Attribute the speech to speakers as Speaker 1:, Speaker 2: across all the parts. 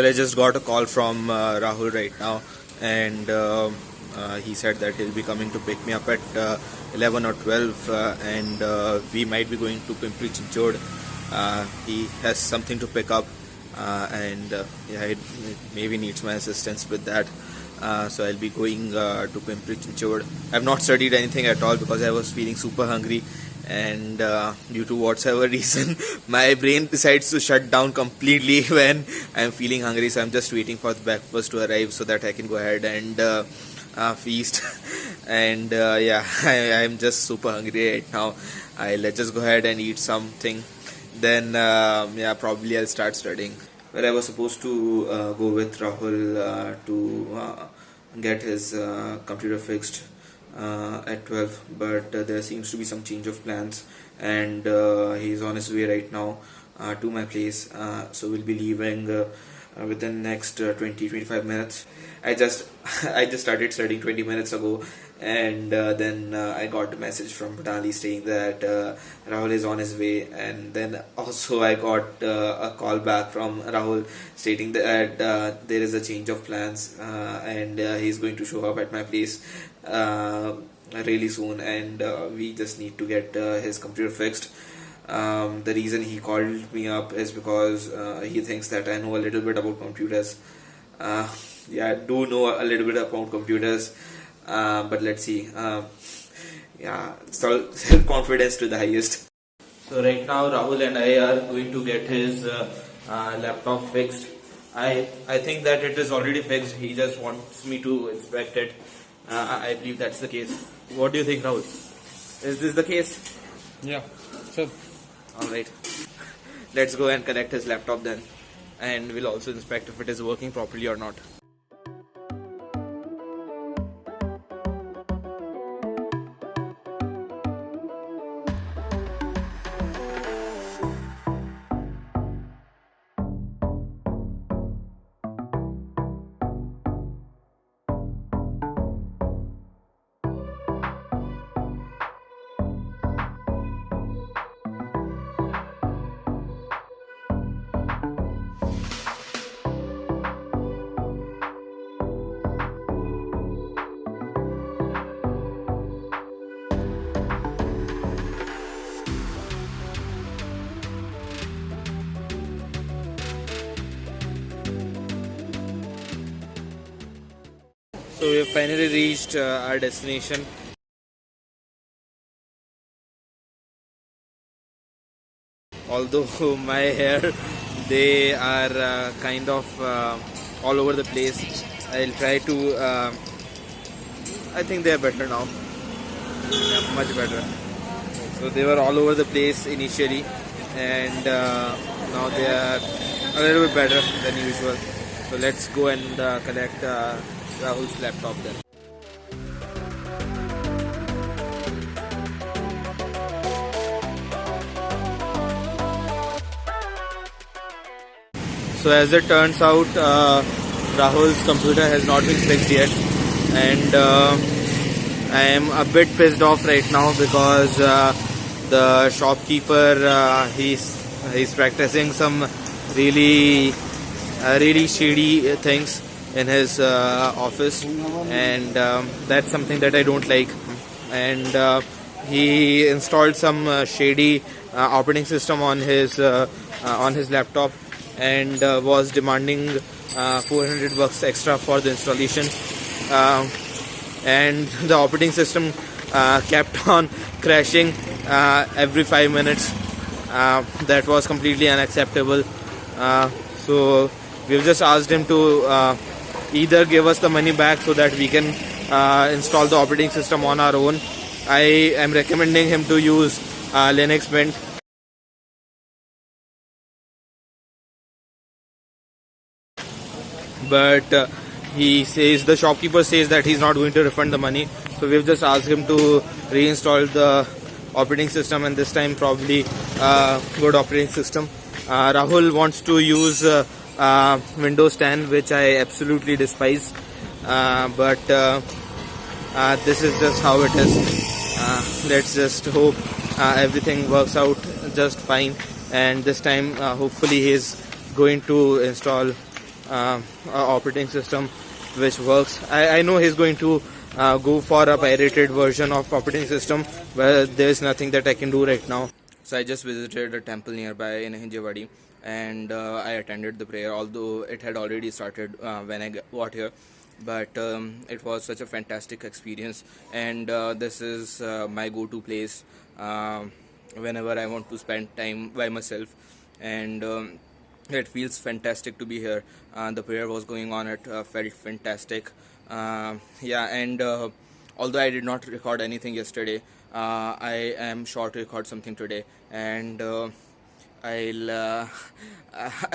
Speaker 1: Well, I just got a call from Rahul right now, and he said that he'll be coming to pick me up at 11 or 12, and we might be going to Pimpri Chinchod. He has something to pick up, and yeah, it maybe needs my assistance with that. So I'll be going to Pimpri Chinchod. I've not studied anything at all because I was feeling super hungry, and due to whatever reason my brain decides to shut down completely when I'm feeling hungry. So I'm just waiting for the breakfast to arrive so that I can go ahead and feast. And yeah, I'm just super hungry right now. I'll just go ahead and eat something, then yeah, probably I'll start studying. Well, I was supposed to go with Rahul to get his computer fixed at 12, but there seems to be some change of plans, and he's on his way right now to my place. So we'll be leaving within next 20-25 minutes. I just started studying 20 minutes ago, and then I got a message from Patali saying that Rahul is on his way, and then also I got a call back from Rahul stating that there is a change of plans, and he's going to show up at my place really soon, and we just need to get his computer fixed. The reason he called me up is because he thinks that I know a little bit about computers. Yeah, I do know a little bit about computers, but let's see. Yeah, self-confidence to the highest. So right now Rahul and I are going to get his laptop fixed. I think that it is already fixed. He just wants me to inspect it. I believe that's the case. What do you think, Rahul? Is this the case?
Speaker 2: Yeah, sure.
Speaker 1: Alright. Let's go and connect his laptop then. And we'll also inspect if it is working properly or not. So we have finally reached our destination. Although my hair, they are kind of all over the place. I'll try to, I think they are better now. Yeah, much better. So they were all over the place initially, and now they are a little bit better than usual. So let's go and collect Rahul's laptop then. So as it turns out, Rahul's computer has not been fixed yet, and I am a bit pissed off right now because the shopkeeper he's practicing some really shady things in his office, and that's something that I don't like. And he installed some shady operating system on his laptop, and was demanding $400 extra for the installation, and the operating system kept on crashing every 5 minutes. That was completely unacceptable. So we've just asked him to either give us the money back so that we can install the operating system on our own. I am recommending him to use Linux Mint. But the shopkeeper says that he's not going to refund the money. So we've just asked him to reinstall the operating system, and this time probably good operating system. Rahul wants to use Windows 10, which I absolutely despise, but this is just how it is. Let's just hope everything works out just fine, and this time hopefully he is going to install operating system which works. I know he's going to go for a pirated version of operating system, but there's nothing that I can do right now. So I just visited a temple nearby in Hinjewadi, and I attended the prayer, although it had already started when I got here. But it was such a fantastic experience, and this is my go-to place whenever I want to spend time by myself, and it feels fantastic to be here. The prayer was going on, it felt fantastic. Yeah, and although I did not record anything yesterday, I am sure to record something today, and I'll I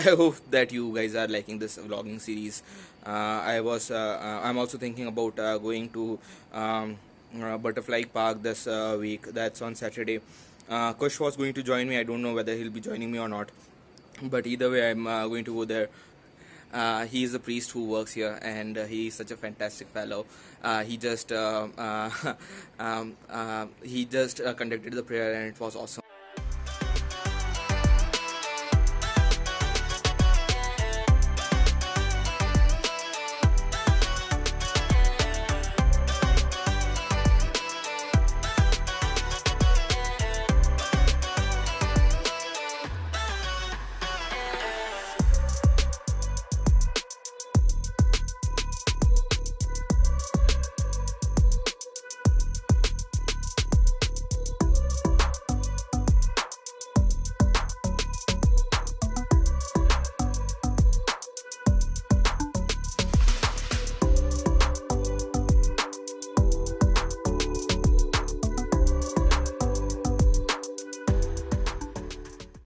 Speaker 1: hope that you guys are liking this vlogging series. I'm also thinking about going to Butterfly Park this week. That's on Saturday. Kush was going to join me. I don't know whether he'll be joining me or not, but either way, I'm going to go there. He is a priest who works here, and he is such a fantastic fellow. He just conducted the prayer, and it was awesome.